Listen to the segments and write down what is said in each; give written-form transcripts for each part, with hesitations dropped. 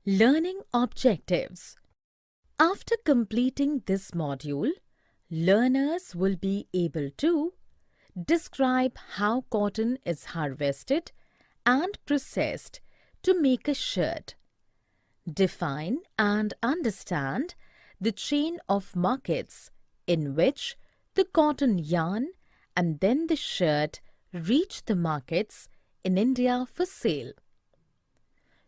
Learning objectives. After completing this module, learners will be able to describe how cotton is harvested and processed to make a shirt, define and understand the chain of markets in which the cotton yarn and then the shirt reach the markets in India for sale.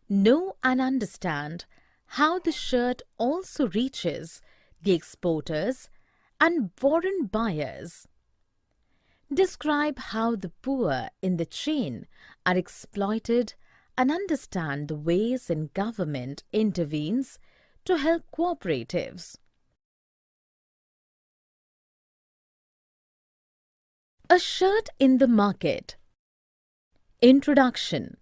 Know and understand how the shirt also reaches the exporters and foreign buyers. Describe how the poor in the chain are exploited and understand the ways in government intervenes to help cooperatives. A shirt in the market. Introduction.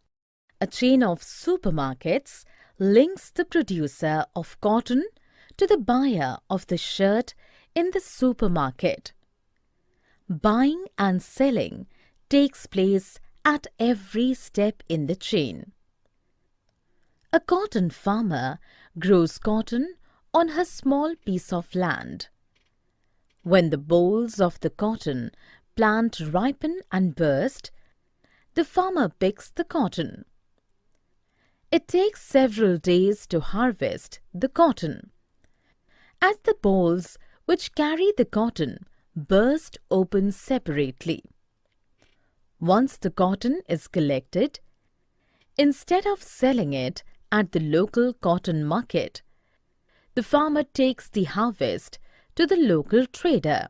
A chain of supermarkets links the producer of cotton to the buyer of the shirt in the supermarket. Buying and selling takes place at every step in the chain. A cotton farmer grows cotton on her small piece of land. When the bolls of the cotton plant ripen and burst, the farmer picks the cotton. It takes several days to harvest the cotton. As the bolls which carry the cotton burst open separately. Once the cotton is collected, instead of selling it at the local cotton market, the farmer takes the harvest to the local trader.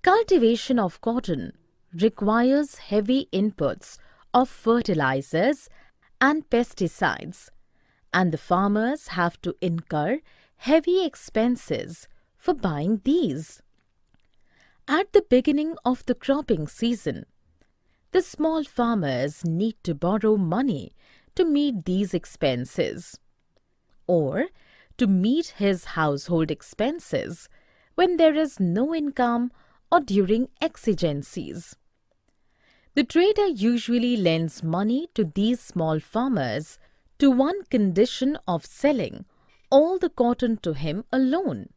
Cultivation of cotton requires heavy inputs of fertilizers and pesticides, and the farmers have to incur heavy expenses for buying these. At the beginning of the cropping season, the small farmers need to borrow money to meet these expenses, or to meet his household expenses when there is no income or during exigencies. The trader usually lends money to these small farmers to one condition of selling all the cotton to him alone.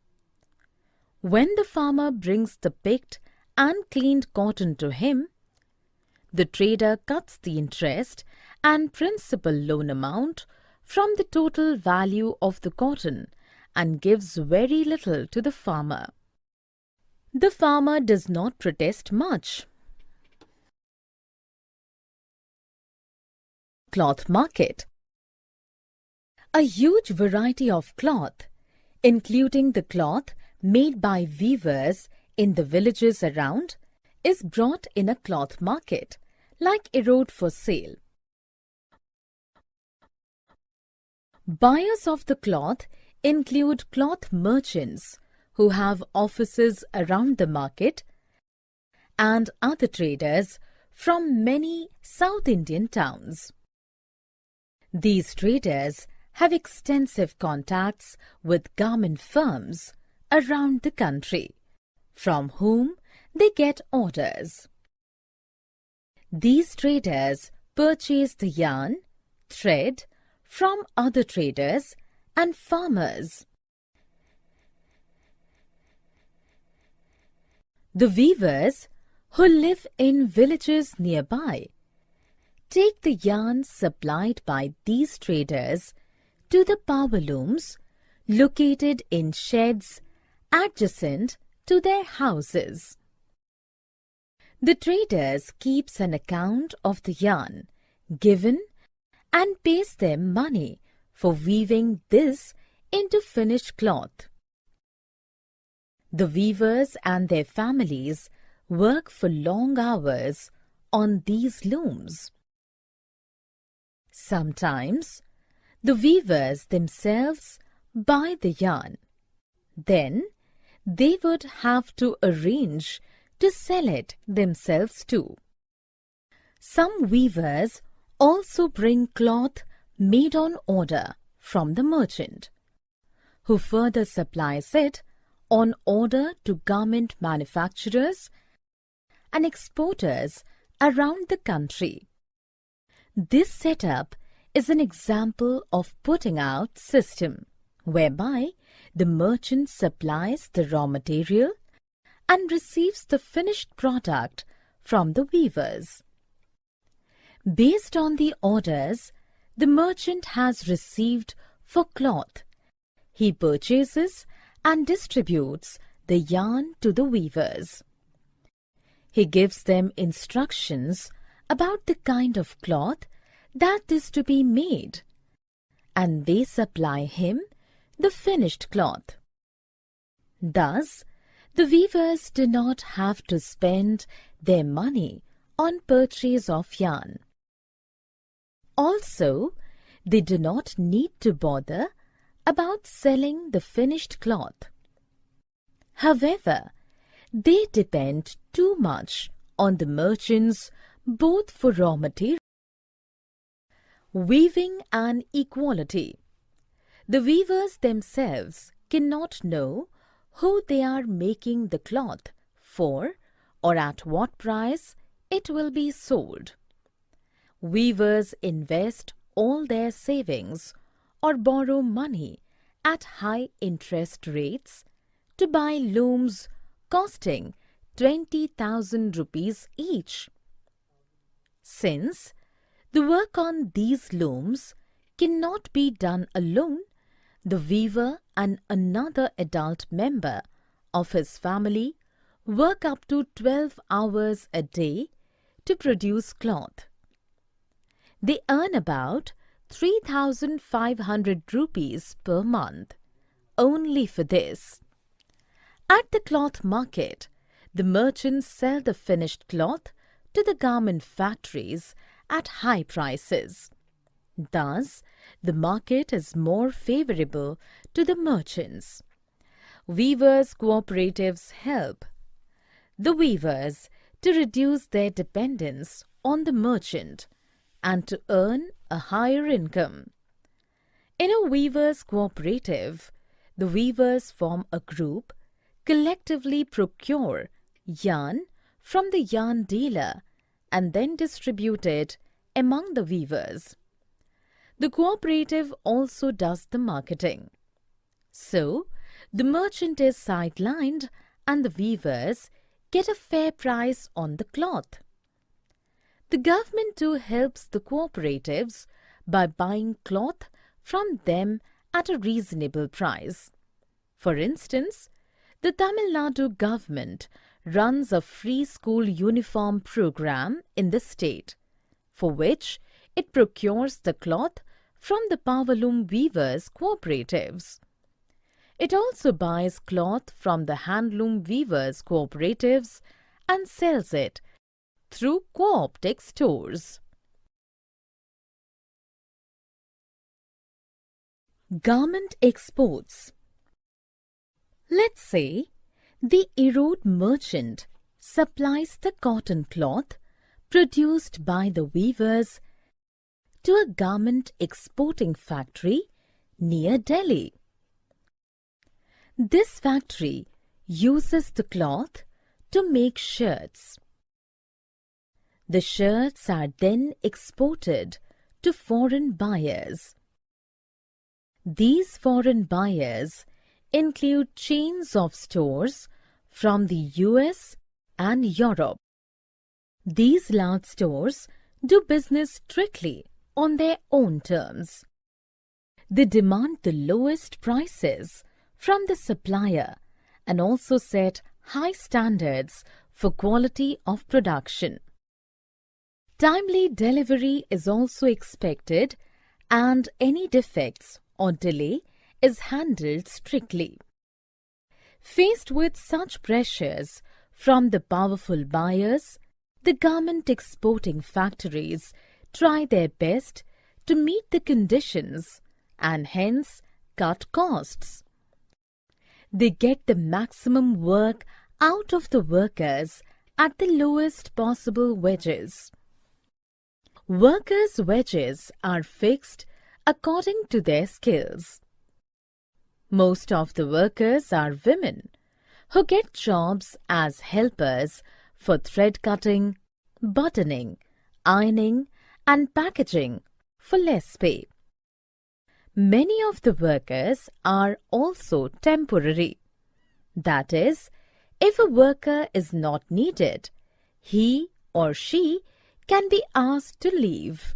When the farmer brings the picked and cleaned cotton to him, the trader cuts the interest and principal loan amount from the total value of the cotton and gives very little to the farmer. The farmer does not protest much. Cloth market. A huge variety of cloth, including the cloth made by weavers in the villages around, is brought in a cloth market, like a road for sale. Buyers of the cloth include cloth merchants who have offices around the market and other traders from many South Indian towns. These traders have extensive contacts with garment firms around the country, from whom they get orders. These traders purchase the yarn, thread from other traders and farmers. The weavers who live in villages nearby take the yarn supplied by these traders to the power looms located in sheds adjacent to their houses. The traders keeps an account of the yarn given and pays them money for weaving this into finished cloth. The weavers and their families work for long hours on these looms. Sometimes the weavers themselves buy the yarn. Then they would have to arrange to sell it themselves too. Some weavers also bring cloth made on order from the merchant, who further supplies it on order to garment manufacturers and exporters around the country. This setup is an example of putting out system, whereby the merchant supplies the raw material and receives the finished product from the weavers. Based on the orders the merchant has received for cloth, he purchases and distributes the yarn to the weavers. He gives them instructions about the kind of cloth that is to be made, and they supply him the finished cloth. Thus, the weavers do not have to spend their money on purchase of yarn. Also, they do not need to bother about selling the finished cloth. However, they depend too much on the merchants both for raw material. Weaving and equality. The weavers themselves cannot know who they are making the cloth for or at what price it will be sold. Weavers invest all their savings or borrow money at high interest rates to buy looms costing 20,000 rupees each. Since the work on these looms cannot be done alone, the weaver and another adult member of his family work up to 12 hours a day to produce cloth. They earn about 3,500 rupees per month only for this. At the cloth market, the merchants sell the finished cloth to the garment factories at high prices. Thus, the market is more favorable to the merchants. Weavers' cooperatives help the weavers to reduce their dependence on the merchant and to earn a higher income. In a weavers' cooperative, the weavers form a group, collectively procure yarn from the yarn dealer and then distribute it among the weavers. The cooperative also does the marketing. So, the merchant is sidelined and the weavers get a fair price on the cloth. The government too helps the cooperatives by buying cloth from them at a reasonable price. For instance, the Tamil Nadu government runs a free school uniform program in the state, for which it procures the cloth from the powerloom weavers' cooperatives. It also buys cloth from the handloom weavers' cooperatives and sells it through co-optic stores. Garment exports. Let's say the Erode merchant supplies the cotton cloth produced by the weavers to a garment exporting factory near Delhi. This factory uses the cloth to make shirts. The shirts are then exported to foreign buyers. These foreign buyers include chains of stores from the US and Europe. These large stores do business strictly on their own terms. They demand the lowest prices from the supplier and also set high standards for quality of production. Timely delivery is also expected and any defects or delay is handled strictly. Faced with such pressures from the powerful buyers, the garment exporting factories try their best to meet the conditions and hence cut costs. They get the maximum work out of the workers at the lowest possible wages. Workers' wages are fixed according to their skills. Most of the workers are women who get jobs as helpers for thread cutting, buttoning, ironing and packaging for less pay. Many of the workers are also temporary. That is, if a worker is not needed, he or she can be asked to leave.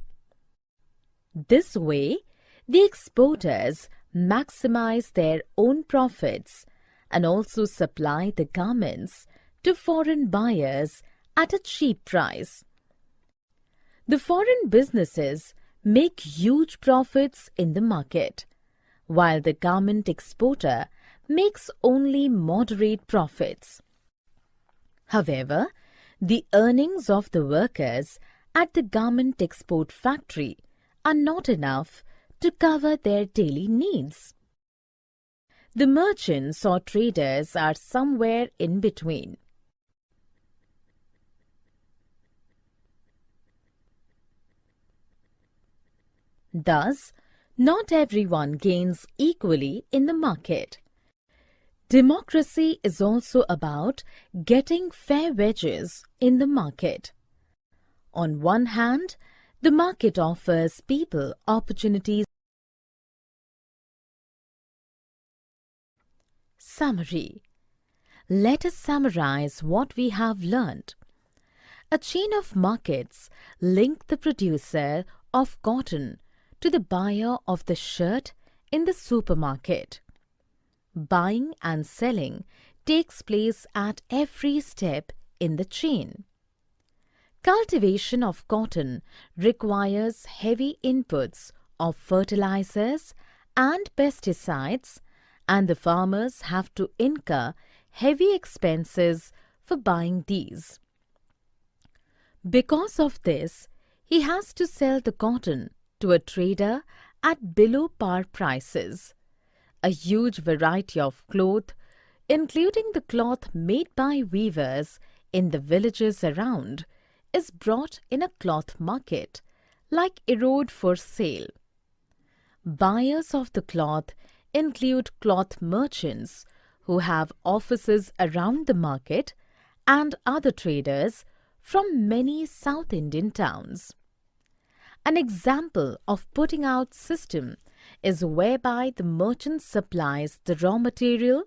This way, the exporters maximize their own profits and also supply the garments to foreign buyers at a cheap price. The foreign businesses make huge profits in the market, while the garment exporter makes only moderate profits. However, the earnings of the workers at the garment export factory are not enough to cover their daily needs. The merchants or traders are somewhere in between. Thus, not everyone gains equally in the market. Democracy is also about getting fair wages in the market. On one hand, the market offers people opportunities. Summary. Let us summarize what we have learned. A chain of markets link the producer of cotton to the buyer of the shirt in the supermarket. Buying and selling takes place at every step in the chain. Cultivation of cotton requires heavy inputs of fertilizers and pesticides, and the farmers have to incur heavy expenses for buying these. Because of this, he has to sell the cotton to a trader at below par prices. A huge variety of cloth, including the cloth made by weavers in the villages around, is brought in a cloth market, like Erode for sale. Buyers of the cloth include cloth merchants who have offices around the market and other traders from many South Indian towns. An example of putting out system is whereby the merchant supplies the raw material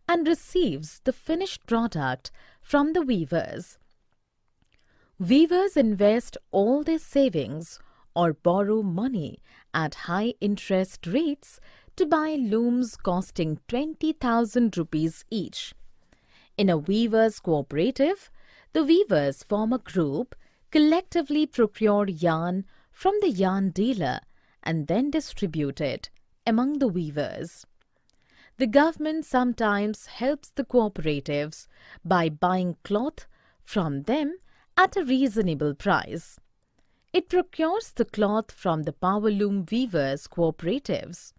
and receives the finished product from the weavers. Weavers invest all their savings or borrow money at high interest rates to buy looms costing 20,000 rupees each. In a weavers' cooperative, the weavers form a group, collectively procure yarn from the yarn dealer and then distribute it among the weavers. The government sometimes helps the cooperatives by buying cloth from them at a reasonable price. It procures the cloth from the powerloom weavers' cooperatives.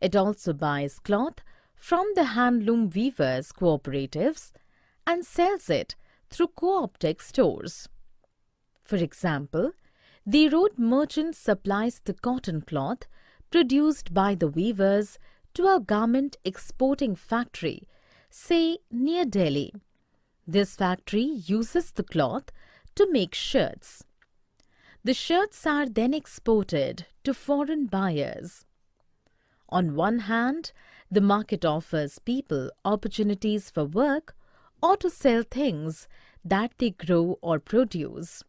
It also buys cloth from the handloom weavers' cooperatives and sells it through co-optic stores. For example, the Erode merchant supplies the cotton cloth produced by the weavers to a garment exporting factory, say near Delhi. This factory uses the cloth to make shirts. The shirts are then exported to foreign buyers. On one hand, the market offers people opportunities for work or to sell things that they grow or produce.